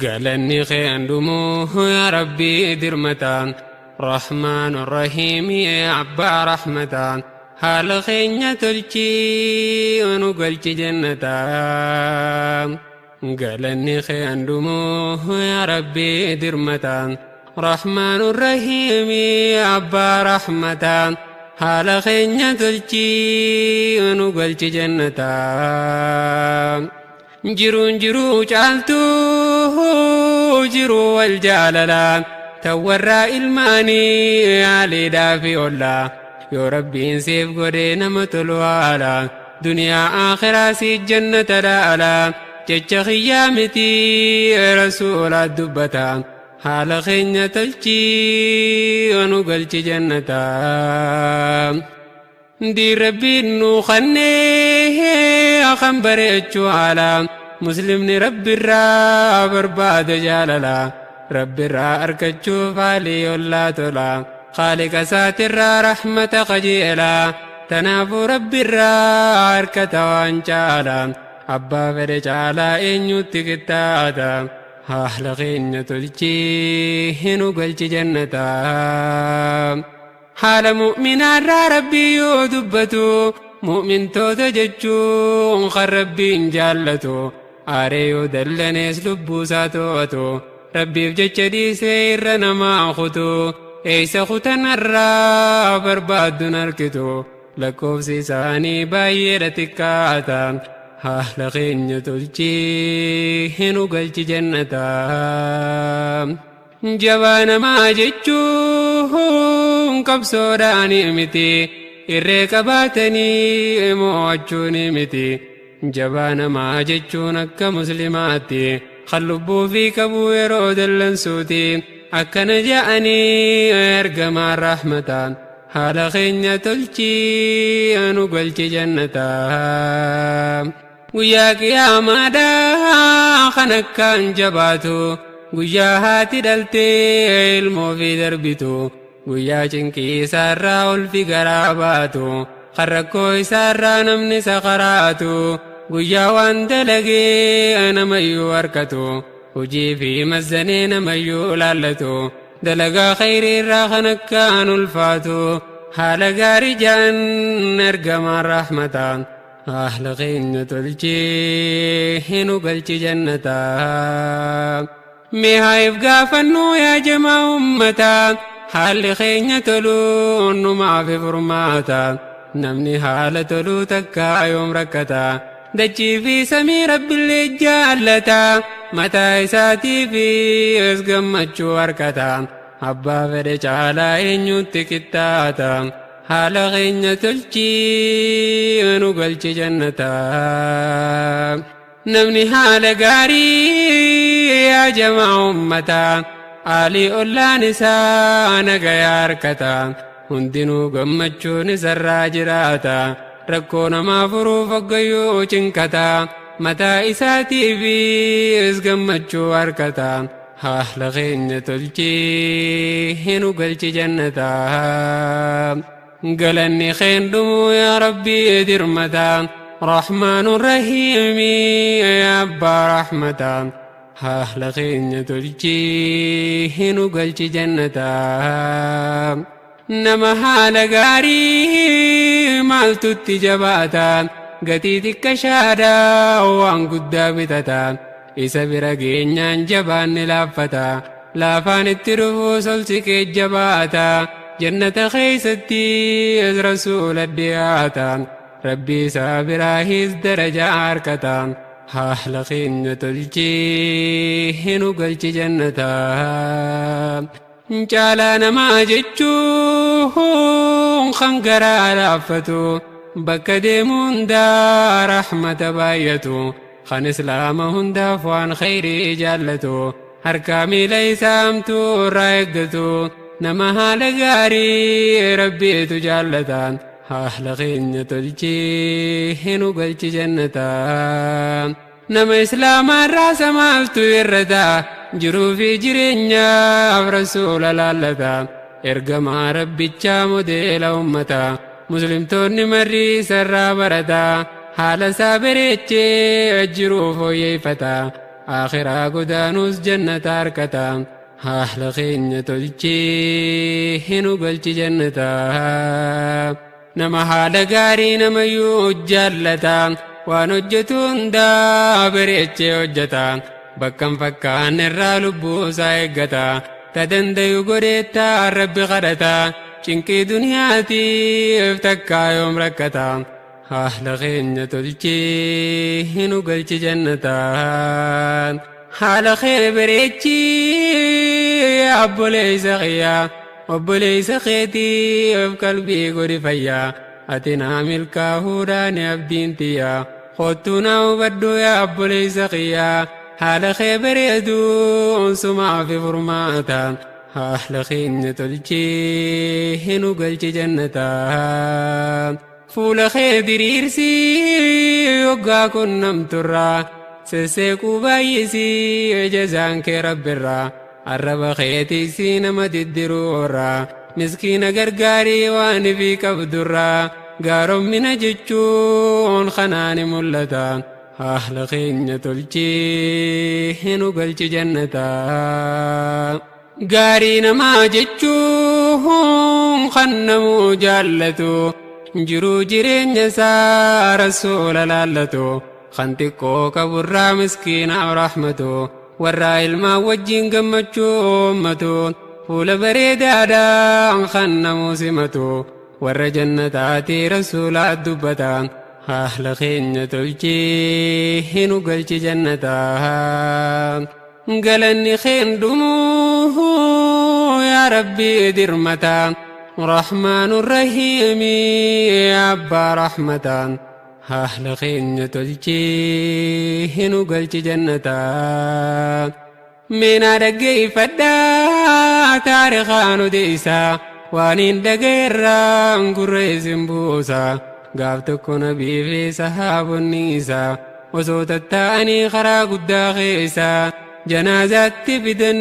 قالني خين دموه يا ربي درمتان رحمن الرحيم يا عبا رحمتان حال خينيا تلشي ونقلش جنتان قالني خين دموه يا ربي درمتان رحمن الرحيم يا عبا رحمتان حال خينيا تلشي ونقلش جنتان جرو جالتو جرو والجاللا تورا الماني علي دافي الله يا ربي نسيف قدينا متلوالا دنيا آخرة سي جنة دالا جج خيامتي رسول الدبتا حال خينة تلشي ونقلش جنة دي ربي نوخنيه خنبريتشو على مسلمني ربي الرا برباد جاللا ربي الرا أركتشو فالي ولا تلا خالق ساتر رحمة خجيلا تنافو ربي الرا أركتا وانشالا أبا فرجالا إنيو تكتاتا أهل خينة تلشي هنو قلش جنتا حال مؤمن ربي يدبتو مؤمن توتا ججو خربين جالتو آريو دلنيس لبوساتو ربي بججدي سير نما أخوتو إيسا خوتن الرا برباد نركتو لكوف سيساني بايرة تكاتا أهل خين تلجي هنو قلج جنتا جوانا ما ججو قبصوراني متي irree qabaatanii mo'achuun miti jabaana maa jechuun akka muslimaatti kan lubbuu fi qabuu yeroo dallansuuti akkana je'anii ergamaan rahmataan haala keenya tolchii anu galchi jannataa guyyaa qiyaamaadhaa kan akkaan jabaatu guyyaa haati dhaltee ilmoo fi darbitu guyyaa cinqii isaarraa ulfi garaa baatu kan rakkoo isaarraa namni sakaraatu guyyaa waan dalagee namayyuu harkatu hojii fi mazzanee namayyuu laallatu dalagaa khayriirraa kan akkaan ulfaatu haala gaarii ja'an ergamaan rahmataan ahla keenya tolchee hinu galchi jannataa mee haif gaafannuu yaa jamaa ummataa حال خينة تلو نما في فرماتا نمني حال تلو تكا يوم ركتا دجي في سمي رب اللي جالتا متى إساتي في اسقم أجو وركتا أبا فرج على إنيو تكتاتا حال خينة تلجي ونقلج جنتا نمني حال قاري يا جماع أمتا Ali ollaan isaa nagaya harkata hundinuu gammachuun isarraa jiraata rakkoo namaa furuuf hoggayyuu cinkata mataa isaatiifis gammachuu harkata haala keenya tolchii hinu galchi jannataa galanni keen dhumuu yaa rabbii dirmata rahmaanun rahiimii yaa abbaa rahmataa حال خينة تلجي هنو قلش جنتا نما حال قاري مالتو التجباتا قتيتك شادا وان قدا بتتا إسا برقين جبان لافتا لافان الترفو سلسك الجباتا جنة خيستي از رسول الدياتا ربي سابراهيز درجة عركتا حال خينة تلجي هنو قلش جنتا جالانا ما جتشو خنقرا لافتو بك ديمون دا رحمة بايتو خان اسلام هندا فوان خيري جالتو هركامي ليس امتو رايقدتو نما لغاري ربي تجالتان حال خينة تلجي هنو قلش جنتا نما إسلام الراس مالتو يردا جرو في جرينيا رسول الله ergamaa rabbichaa modeela ummataa muslimtoonni marrii sarraa barataa haala isaa bareechee jiruu fooyyeeffataa akhiraa godaanuus jannata harkataa haala keenya tolchee hinu galchi jannataa nama haala gaarii namayyuu jaallataa waan hojjetu hundaa bareechee hojjetaa bakkan fakkaan irraa lubbuu isaa eeggataa ta dandayu godheettaa rabbi kadhataa cinqii duniyaatiif takkaa yoom rakkataa haala keenya tolchee hinu galchi jannataa haala kee bareechii obboleessa kiyyaa obboleessa keetiif qalbii godhi fayyaa ati naa milkaahuudhaan abdiin tiyyaa kottuu naa hubadhu yaa obboleessa kiyyaa haala kee bareeduun sumaaf furmaataan haala keenya tolchee hinu galchi jannataa fuula kee diriirsii hoggaa qunnamturraa sesseequu baay'isii jazaan kee rabbirraa arraba keetiisii nama diddiruurraa miskiina gargaarii waan ifii qabdurraa gaarommina jechuun kanaani mul'ataan haala keenya tolchee hinu galchi jannataa gaarii namaa jechuun kan namuu jaallatu jiruu jireenya isaa rasuula laallatu kan xiqqoo qaburraa miskiinaaf rahmatu warraa ilmaan wajjiin gammachuu uummatu fuula bareedaadhaan kan namuu simatu warra jannataati rasuulaa dubbatan haala keenya tolchee hinu galchi jannataa galanni keen dhumuu yaa rabbii dirmataa رحمن الرحيم يا أبا رحمتان haala keenya tolchee hinu galchi jannataa meenaa dhaggeeffadhaa taarikaan odeessaa waan hin dhaga'erraa gurra isin buusaa gaaf tokko nabii fi sahaabonni isaa osoo tatta'anii karaa guddaa keessaa janaazaatti fidan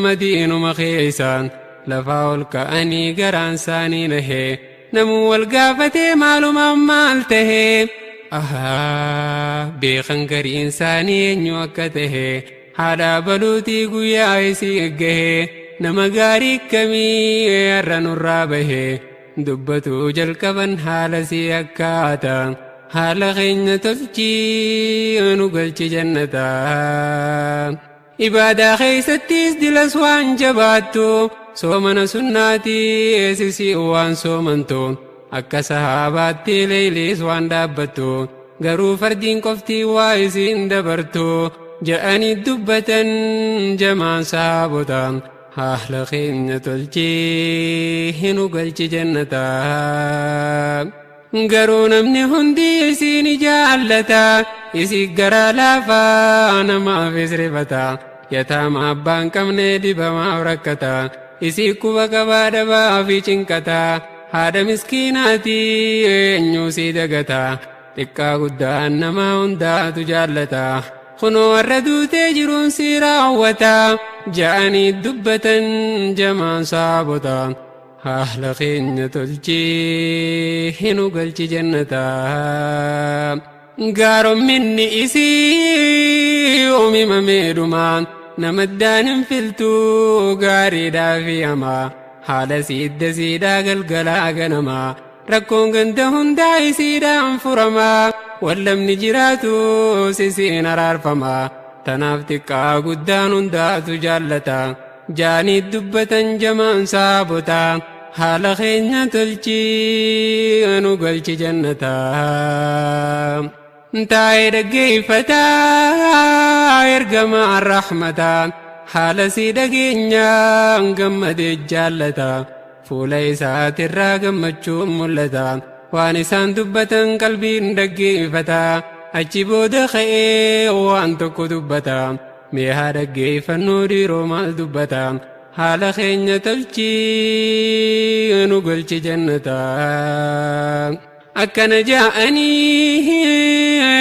madiinuma keessaan lafaa ol ka'anii garaan isaanii nahee namuu wal gaafatee maalumaan maal tahee beekan gariin isaanii eenyu akka tahee haadhaa baluutii guyyaa isii eggahee nama gaarii akkamii har'a nurraa bahee dubbatuu jalqaban haala sii akkaataa haala keenya tolchii nu galchi jannataa ibaadaa keessattis dilas waan jabaattu soomana sunnaatii eesisii waan soomantu akka sahaabaatti leeyliis waan dhaabbattu garuu fardiin qoftii waa isiin dabartu ja'anii dubbatan jamaan sahaabotaan haala keenya tolchii hinu galchi jannataa garuu namni hundi isiin jaallataa isii garaa laafaa namaaf isrifataa yataama abbaan qabne dibamaaf rakkataa isii quba qabaa dhabaa fi cinqataa haadha miskiinaatii eenyuu sii dagataa xiqqaa guddaan namaa hundaatu jaallataa kunoo warra duutee jiruun sii raawwataa ja'anii dubbatan jamaan sahaabotaa haala keenya tolchii hinu galchi jannataa gaaromminni isii uumamee dhumaan namaddaan hin filtuu gaariidhaa fi hamaa haala siidda siidhaa galgalaa ganamaa rakkoon ganda hundaa isiidhaan furamaa wallamni jiraatu sisiin araarfamaa tanaaf xiqqaa guddaan hundaatu jaallataa jaanii dubbatan jamaan sahaabotaa haala keenya tolchii nu galchi jannataa taa'ee dhaggeeffataa ergamaa rahmataa haala sii dhageenyaan gammadee jaallataa fuula isaatirraa gammachuun mul'ataa waan isaan dubbatan qalbiin dhaggeeffataa achi booda ka'ee waan tokko dubbataa mee haa dhaggeeffannuu dhiiroo maal dubbataa haala keenya tolchii nu galchi jannataa akkana jaa'anii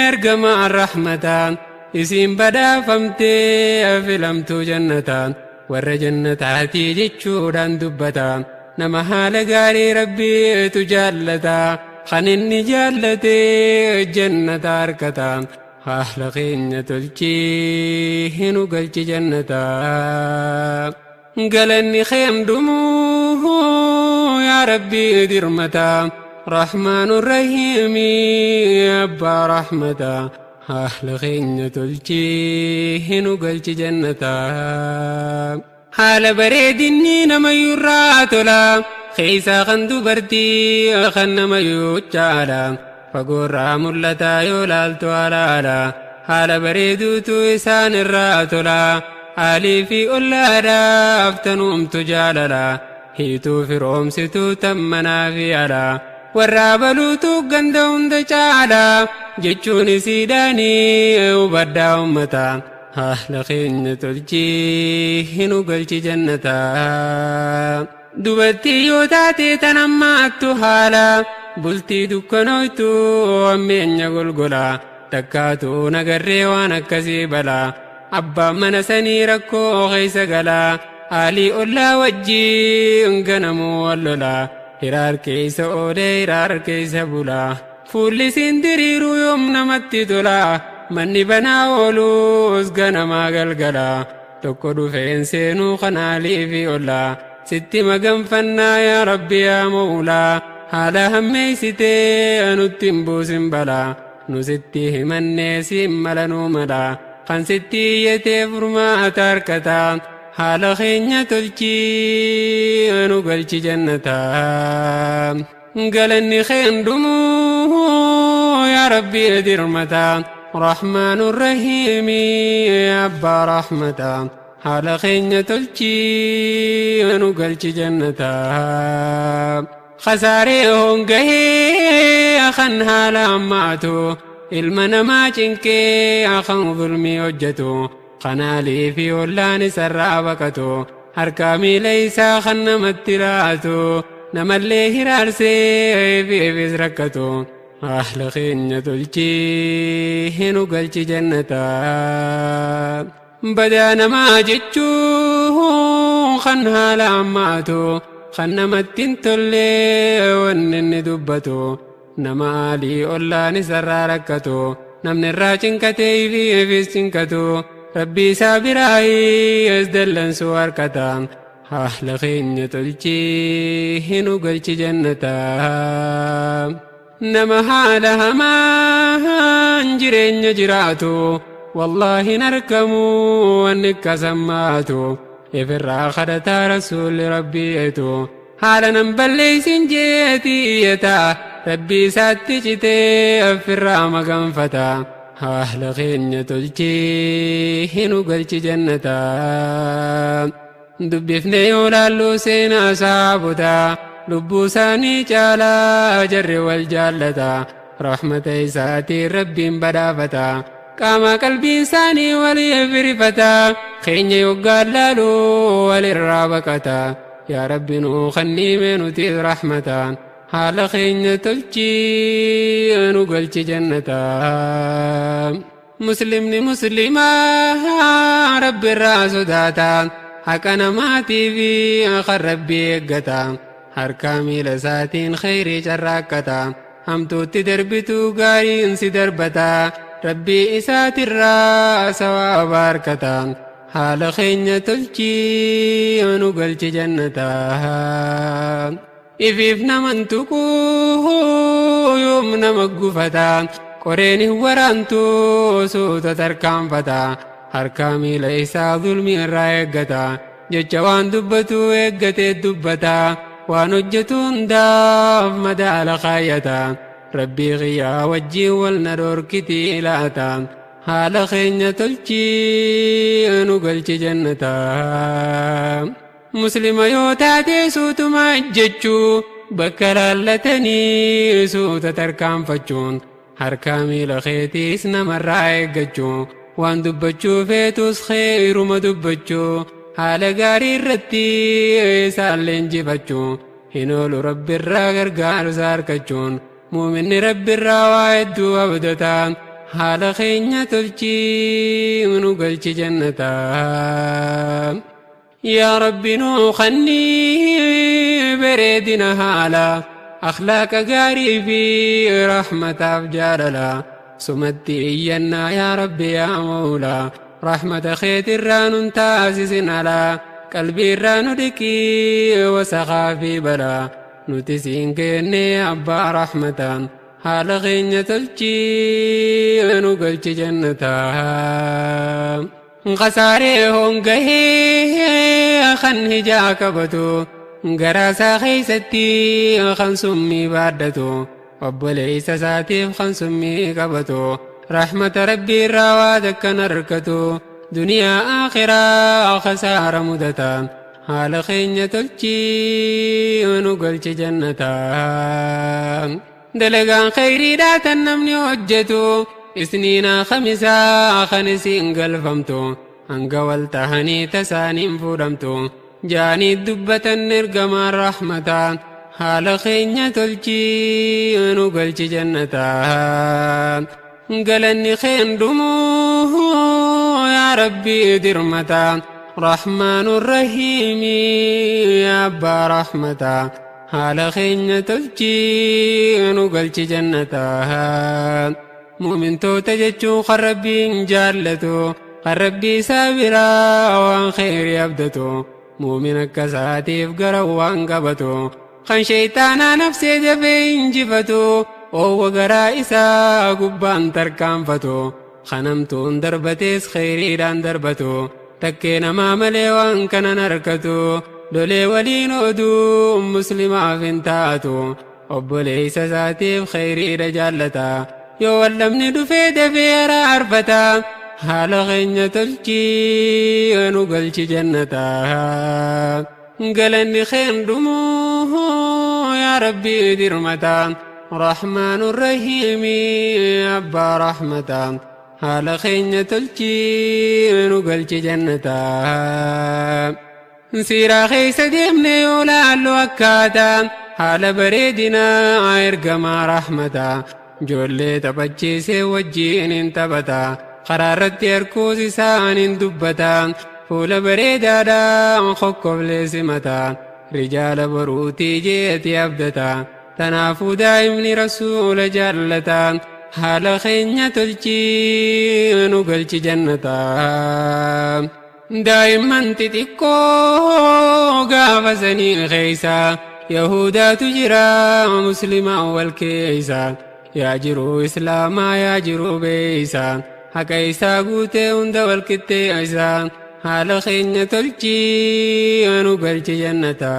ergamaa rahmataan isiin badhaafamtee filamtuu jannataan warra jannataati jechuudhaan dubbata nama haala gaarii rabbiitu jaallata kan inni jaallate jannata harkata haala keenya tolchii nu galchi jannata galanni keemdumuu yaa rabbii dirmata rahmaanu rahiimi abbaa rahmata haala keenya tolchii nu galchi jannata haala bareedinni namayyuu irraa tola keeysaa kan dubartii kan namayyuu caala fagoorraa mul'ata yoo laaltu alaala haala bareeduutu isaan irraa tola aalii fi ollaadhaaf tanuumtu jaalala hiituu firoomsituu tammanaa fi alaa warraa baluutu ganda hunda caala jechuun isiidhaanii hubadhaa ummata haala keenya tolchii nu galchi jannata dubartii yoo taate tan ammaattu haala bultii dukkanooytu ammeenya golgola takkaatu nagarree waan akkasii bala abbaan mana sanii rakkoo keeysa gala aalii ollaa wajjiin ganamuu wallola hiraar keeysa oolee hiraar keeysa bula fuulli siin diriiruu yoom namatti tola manni banaa ooluus ganamaa galgala tokko dhufeen seenuu kan aalii fi ollaa sitti maganfannaa yaa rabbi yaa mawlaa haala hammeeysitee nutti hin buusin balaa nu sitti himannee siin malanuu mala kan sitti iyyatee furmaata harkata haala keenya tolchii nu galchi jannata galanni keendumuu yaa rabbi dirmata rahmaanu rahiimi abbaa rahmata haala keenya tolchii nu galchi jannata khasaaree hongahee kan haala ammaatu ilma namaa cinqee kan zulmii hojjetu kanaalii fi ollaan isarraa baqatu harkaa miila isaa kan namatti laatu namallee hiraarsee fiifis rakkatu haala keenya tolchii nu galchi jannata badaa namaa jechuu kan haala ammaatu kan namatti hin tolle wanni inni dubbatu nama aalii ollaan isarraa rakkatu namni irraa cinqatee fiifis cinqatu rabbii isaa biraayis dallansuu harkata haala keenya tolchii nu galchi jannata nama haala hamaan jireenya jiraatu wallaahi hin argamu wanni akkasammaatu ifirraa kadhataa rasuulli rabbiitu haala nan balleeysin jeetii iyyata rabbii isaatti citee affirraa maganfata haala keenya tolchii nu galchi jannata dubbifnee yoo laalluu seenaa saabota lubbuu isaanii caalaa jarri wal jaallata rahmata isaatiin rabbiin badhaafata qaama qalbiin isaanii waliif rifata keenya yoggaan laaluu walirraa baqata yaa rabbi nuu kanniime nuti rahmataan haala keenya tolchii nu galchi jannata muslimni muslimaa rabbi irraa sodaata haqa namaatii fi kan rabbii eeggata harkaa miila isaatiin khayrii carraaqqata hamtuutti darbituu gaariin si darbata rabbii isaatirraa sawaaba harkata haala keenya tolchii nu galchi jannata ifiif naman tuquu yoom nama gufata qoreen hin waraantu suuta tarkaanfata harkaa miila isaa zulmii irraa eeggata jecha waan dubbatu eeggatee dubbata waan hojjetu hundaaf madaala kaayyata rabbii qiyyaa wajjiin wal na dhorkitii ilaata haala keenya tolchii nu galchi jannata muslima yoo taate suutuma ejjechuu bakka laallatanii suuta tarkaanfachuun harkaa miila keetiis namarraa eeggachuu waan dubbachuu feetus kheeruma dubbachuu haala gaarii irratti isaallee injifachuu hin oolu rabbirraa gargaarsa harkachuun muuminni rabbirraa waa hedduu abdata haala keenya tolchii nu galchi jannata يا ربي نوخني بريدنا هالا أخلاق قاري في رحمة أفجارلا سمتي إينا يا ربي يا مولا رحمة خيت الران تاسس على قلبي الران دكي وسخا في بلا نتسين كيني أبا رحمة حال غينة تلجي نقلت جنتها خساري هونغهي خن هجاك بتو غراسا خيستي خن سمي بادتو وبليس ساتيف خن سمي كبتو رحمة ربي راوادك نركتو دنيا آخرة خسارة مدتا حال خينة تلجي نقلت جنتها دلقان خيري داتا نمني وجتو سنين خمسة خنسين قلفمتو انقوال تهني تسانين فورمتو جاني الدبة نرقم الرحمة حال خينة تلجي نقلت جنتها قلني خين دمو يا ربي درمتا رحمن الرحيم يا أبا رحمتا حال خينة تلجي نقلت جنتها مؤمن تو تججو خربي جالتو خربي سابرا وان خير يبدتو مؤمن كساتيف قروا وان قبتو خان شيطانا نفسي جبين جفتو او وقرا إسا قبان تركان فتو خنمتون دربتيس خيري دان دربتو تكين ما ملي وان كان نركتو دولي ولين ودو مسلمة فنتاتو وبليس ساتيف خيري رجالتا يو ولمني دفيد فيرا عرفتا حال غينة تلجي نقلش جنتا قلني خين دمو يا ربي درمتا رحمن الرحيم أبا رحمتا حال خينة تلجي نقلش جنتا سيرا خيس ديمني ولا الوكاتا حال بريدنا عيرقما رحمتا جولي تبجيسي وجين انتبتا قرارت يركوزي سان دبتا فول بريدا دا خكب لسمتا رجال بروتي جيت يبدتا تنافو دائمني رسول جلتا حال خينة تلجي نقلش جنتا دائما تتكو قافزني خيسا يهودا تجرى مسلمة والكيسا ياجرو إسلاما ياجرو بيسا حكيسا قوتي هند والكتي عيسا حال خينة تلجي ونقلش جنتا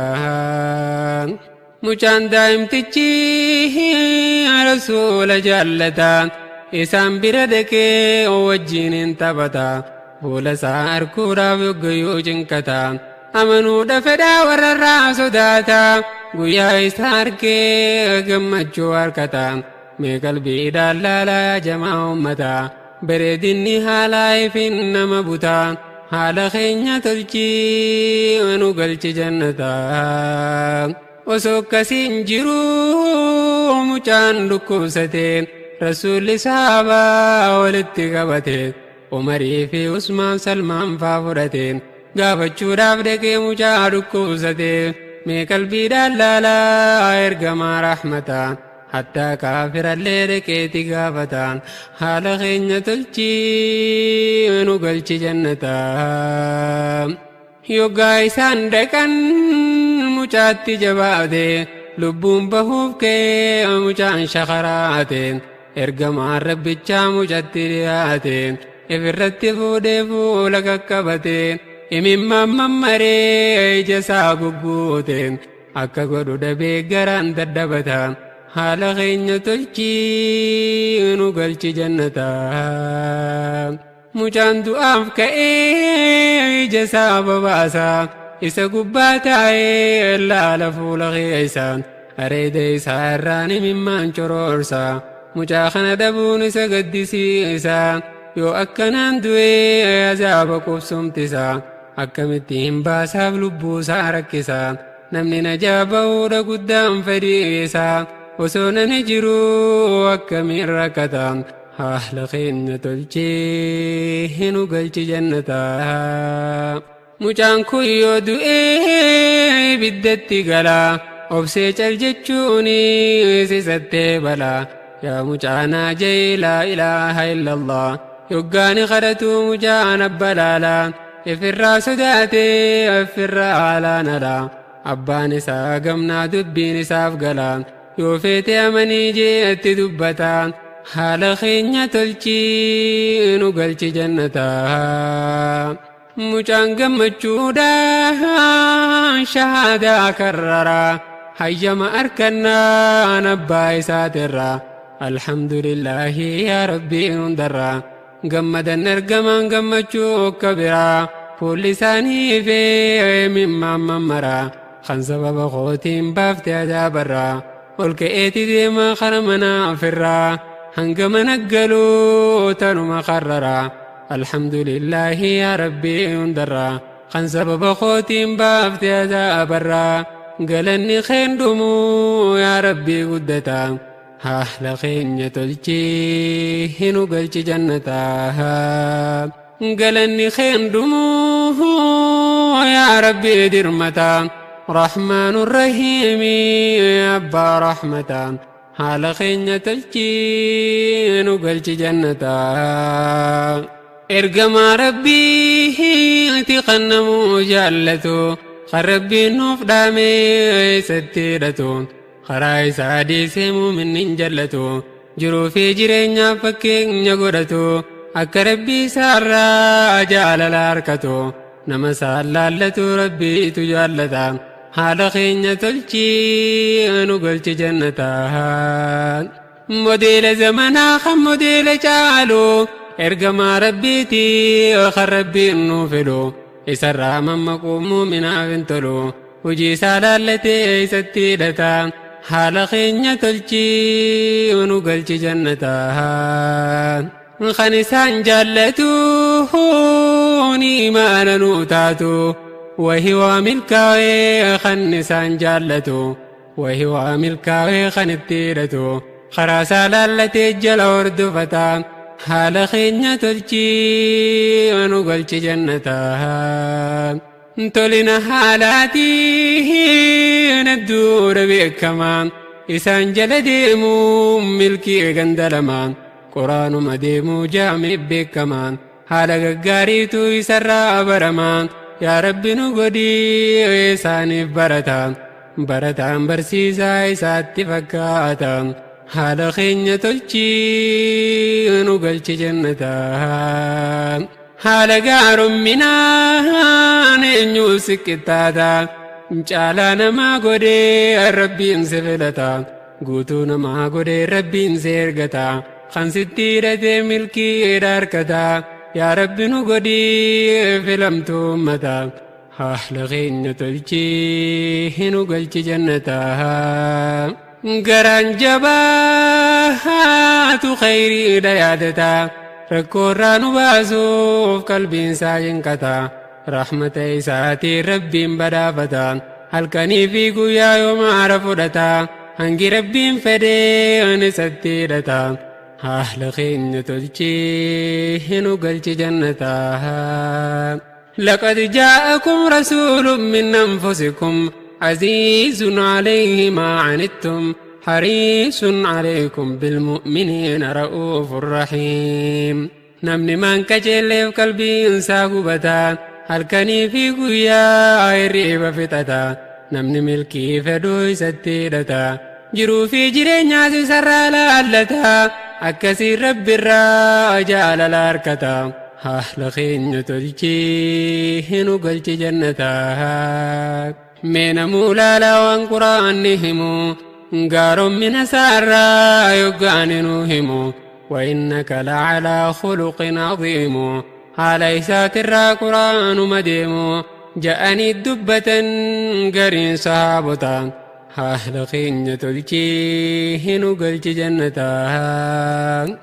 مجان دائم تجي رسول جالتا إسان بردك ووجين انتبتا فول سار كورا بقيو جنكتا أمنو دفدا ورر صداتا قويا إسارك قمجو أركتا مي قلبي دالالا يا جماع أمتا بريدني حالاي فينما بوتا حال خينة تلجي ونقلش جنتا وسوك سنجرو مجان ركوستين رسول صحابة ولتقبتين عمري في عثمان سلمان فافرتين غافچو دافدكي مجا ركوستين مي قلبي دالالا ارغما رحمتا حتى كافر اللي ركيتي غافتا حال خينة تلجي ونقلش جنتا يوغاي ساندكن مجاتي جبادي لبون بهوف كي مجان شخراتين ارغما ربچا مجاتي رياتين افرتي فودي فولك كبتين امم ممري جسا غغوتين akka godhu dhabee garaan daddabataan haala keenya tolchii nu galchi jannataa. Mucaan du'aaf ka'ee ija isaa babaasaa isa gubbaa taa'ee laala fuula keeysaan areeda isaa irraan imimmaan coroorsaa. Mucaa kana dhabuun isa gaddisiisaa yoo akkanaan du'ee azaaba qubsumtisaa akkamitti hin baasaaf lubbuusaa rakkisaa. Namni najaa ba'uudha guddaan fedhiisaa osoo nani jiruu akkamiin rakkataan haala keenya tolchee nu galchi jannataa. mucaan kun yoo du'ee biddatti galaa obsee cal jechuuni sisattee balaa yaa mucaanaa jee laa ilaaha illallah yoggaani kadhatu mucaan abbalaalaa ifirraa sodaatee ifirraa alaanalaa abbaan isaa gamnaa dubbiin isaaf galaa yoo feete amanii jeetti dubbataa haala keenya tolchii nu galchi jannataa mucaan gammachuudhaan shahaadaa karraraa hayyama arkannaan abbaa isaatirraa alhamdulillaahi yaa rabbii hundarraa gammadan ergamaan gammachuu akka biraa fuulli isaanii fi mimmaan mammaraa kan sababa kootiin baafte adaabarraa ol ka'eeti deema kana mana ofirraa hanga mana galuu tanuma karraraa alhamdulillaahi yaa rabbii hundarraa kan sababa kootiin baafte adaabarraa galanni keen dhumuu yaa rabbii guddataa haala keenya tolchii hinu galchi jannataa galanni keen dhumuu yaa rabbii dirmataa رحمن الرحيم أبا رحمة حال خينة تلجين وقلت جنتا إرقم ربي تقنمو جالتو خربي النوف دامي ستيرتو خراي سادي سيمو من ننجلتو جرو في جرين فكين نقرتو أكربي سارا جعل الاركتو نما سالالتو ربي تجالتا حال خينة تلجي نقلت جنتا موديل زمنا خم موديل جالو إرقم ربيتي خربي النوفلو إسرع من مقوم من أفنتلو وجي سالالتي ستيدتا حال خينة تلجي نقلت جنتا خنسان جالتو نيمان نوتاتو وهو ملكاوي خنسان جالتو وهو ملكاوي خنتيرتو خراسا لالتي جلور دفتا حال خينة تلجي ونقلت جنتا تولنا حالاتي ندور بكمان إسان جلديمو ملكي غندلمان قرآن مديمو جامع بكمان حال غاريتو يسرى برمان يا ربي نقدي إساني برتان برتان برسيسا إساتي فكاتان حال خينة تلجي نقلت جنتا حال قار منان إنيو سكتاتا جالانا ما قدي ربي انسفلتا قوتونا ما قدي ربي انسيرغتا خنستيرة ملكي داركتا يا ربي نقدي فلمتو متا حال خينة تلجي نقلت جنتا قران جباهات خيري ديادتا ركوران باسوف قلبين ساينكتا رحمة إساتي ربين بدافتا هلكني في قويا يوم عرفدتا هنجي ربين فدي نستيرتا أهل خينة تلجي هنو قلت جنتا لقد جاءكم رسول من أنفسكم عزيز عليه ما عنتم حريص عليكم بالمؤمنين رؤوف رحيم نمني من كجل في قلبي انساقبتا هلكني في قويا الرئيب فتتا نمني ملكي فدوي ستيرتا جرو في جرينيا سرى لالتا أكسي رب الراجع للاركتا أهل خينة تلجي هنو قلت جنتا من مولا وان قرآنهم قار من سارا يقاننهم وإنك لعلى خلق عظيم أليس ترى قرآن مديم جاءني الدبة قرين صحابتا أهل خينة تلجي هنو قلت جنتا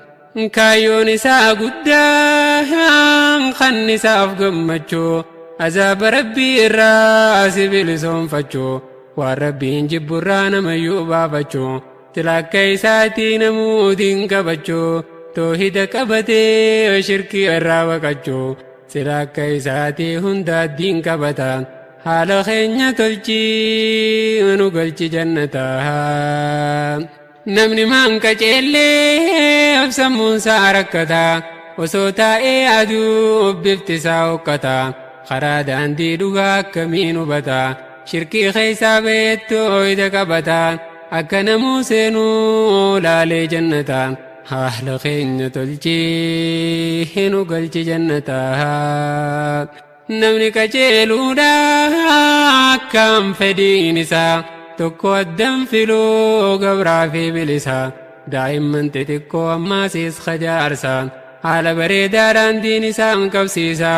كايو نساء قدام خن نساء فقمتشو عذاب ربي الراس بلسون فتشو والربين جبران ميوبا فتشو تلاك كيساتي نمودين كبتشو توحيد كبتي وشركي الراوكتشو sira akka isaatii hunda addiin qabata haala keenya tolchii nu galchi jannataa namni maan qaceellee absammuunsaa rakkata osoo taa'ee aduu bifti isaa hoqqata karaa daandii dhugaa akkamiin hubata shirkii keessaa beettoo ija qabata akka namuu seenuu laalee jannata haala keenya tolchii nu galchi jannataa namni qajeeluudha akkam fedhiin isaa tokko addan filuu gabraa fi bilisa daa'imman xixiqqoo ammaasiis kajaarsa haala bareedaadhaan diin isaan qabsiisa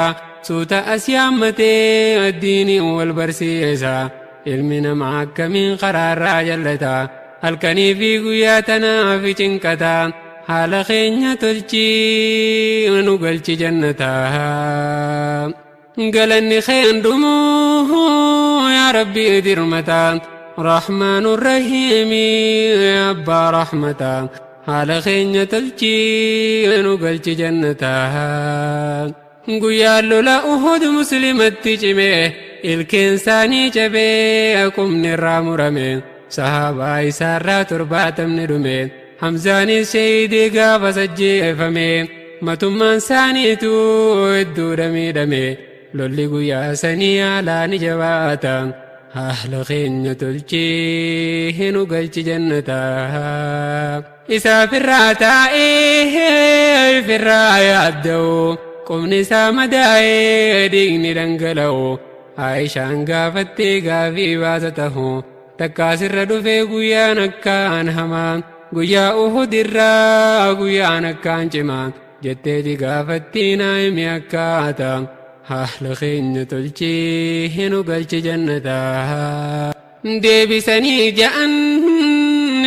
suuta as yaammatee addiiniin wal barsiisa ilmi namaa akkamiin karaarraa jallata halkanii fi guyyaa tanaaf cinqata haala keenya tolchii nu galchi jannataa galanni keen dhumuu yaa rabbii dirmata رحمن الرحيم يا أبا رحمتا حال خينة تلجي نقلت جنتها قيال لا أهد مسلمة تجمع الكنساني جبي أكم نرام رمي صحابة إسارة تربات من رمي حمزاني سيدي قاف سجي فمي ما تمان ساني تو الدور رمي لولي قيا سني على نجواتا أهل خينة تلجي نقلت جنتها إسا في الراتائي في الرايا الدو قم نسا مدائي ديني رنقلو عايشان قافتي قافي باسته تكاسر دفي قويا نكان هما قويا أهد الرا قويا نكان جما جتي قافتي نايمي أكاتا أهل خينة تلجي نقلت جنتها deebisanii ja'an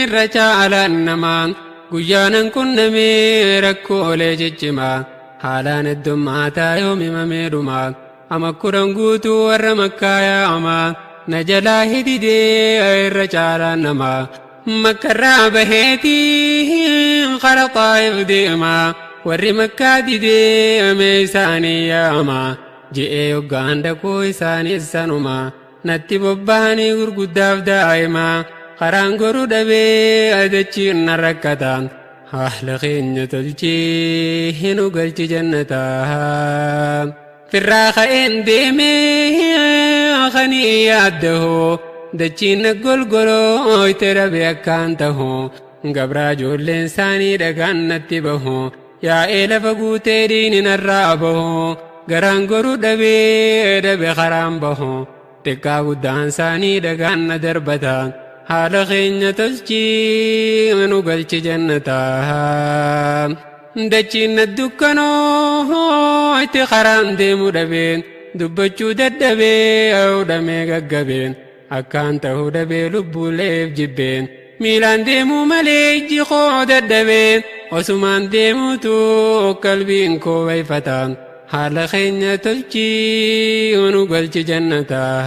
irra caalaan namaa guyyaanan kun namee rakkoolee jijjimaa haalaan heddummaataa yoom himamee dhumaa amakkuran guutuu warra makkaa yaa'amaa na jalaa hididee irra caalaan namaa makkarraa baheetii kara xaa'if deemaa warri makkaa dideemee isaanii yaa'amaa je'ee hoggaan dhaquu isaanii sanumaa natti bobbahanii gurguddaaf daa'imaa karaan goruu dhabee adachiin na rakkataan haala keenya tolchii nu galchi jannataa firraa ka'een deemee kanii yaaddahoo dachiin na golgoloo itti dhabe akkaan tahoo gabraa ijoolleen isaanii dhagaan natti bahoo yaa'ee lafa guutee diini narraa bahoo garaan goruu dhabee dhabe karaan bahoo xiqqaa guddaan isaanii dhagaan na darbata haala keenya tolchii nu galchi jannataa dachiin na dukkanoo itti karaan deemuu dhabeen dubbachuu dadhabee hudhamee gaggabeen akkaan ta'uu dhabee lubbuuleef jibbeen miilaan deemuu malee ijji koo dadhabeen osumaan deemuutu qalbiin koo bayfataan haala keenya tolchii nu galchi jannataa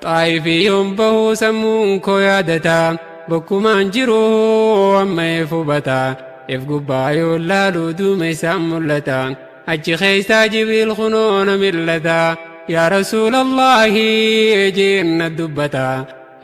xaayifii yoom bahuu sammuun koo yaadataa bokkumaan jiruu amma eef hubataa if gubbaa yoo laaluu duuma isaan mul'ata achi keeysaa jibriil kunoona millataa yaa rasuulallaahi jeenna dubbataa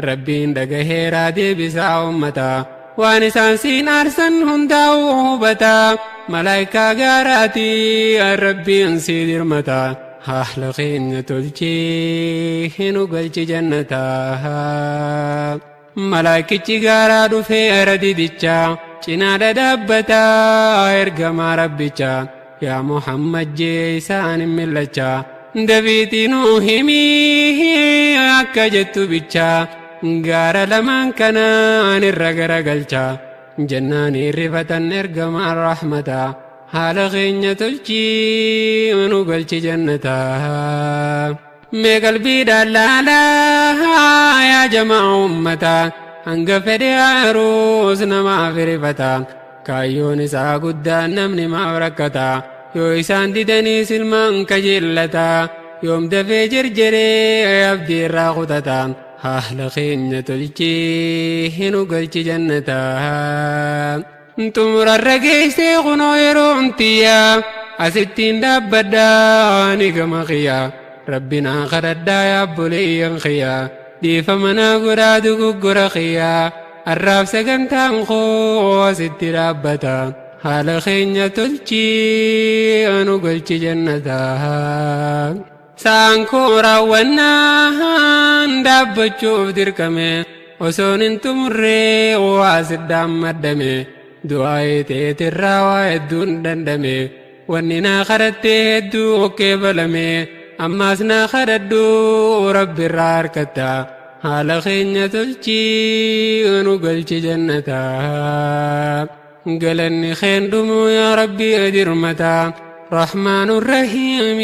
rabbiin dhagaheeraa deebisaa ummataa waan isaan siin aarsan hundaa'uu hubataa malaayikaa gaaraatii rabbiin sii dirmataa haala keenya tolchii nu galchi jannataa malaayikichi gaaraa dhufee radidichaa cinaadha dhaabbataa ergamaa rabbichaa yaa muhammad jee isaan hin millachaa dafiitii nuu himii akka jettu bichaa gaara lamaan kanaan irra garagalchaa jannaan irrifatan ergamaan rahmataa haala keenya tolchii nu galchi jannataa mee qalbiidhaan laalaa yaa jamaa ummataa hanga fedhe aaruus namaaf rifataa kaayyoon isaa guddaan namni maaf rakkataa yoo isaan didanii silmaan kajeellataa yoom dafee jarjaree abdii irraa kutataa haala keenya tolchii nu galchi jannataa xumurarra geessee kunoo yeroon tiyyaa asittiin dhaabbadhaa ni gama kiyyaa rabbinaa kadhadhaa yaabboleeyyan kiyyaa dhiifama naa godhaa dogoggora kiyyaa arraaf sagantaan koo asitti dhaabbata haala keenya tolchii anu galchi jannataa sa'aan koo raawwannaan dhaabbachuuf dirqame osoon hin xumurree waa siddaan maddame du'aa teetirraa waa hedduun dandame wanni naa kadhattee hedduu okkee balame ammaas naa kadhadhu rabbirraa harkatta haala keenya tolchii anu galchi jannataa galanni keen dhumu yaa rabbi adirmata رحمن الرحيم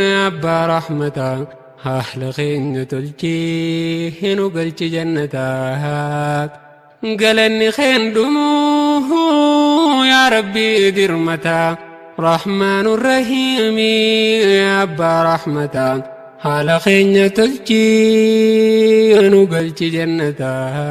يا أبا رحمة أهل خين تلجي هنو قلت جنتها قلني خين دموه يا ربي درمتا رحمن الرحيم يا أبا رحمة أهل خين تلجي هنو قلت جنتها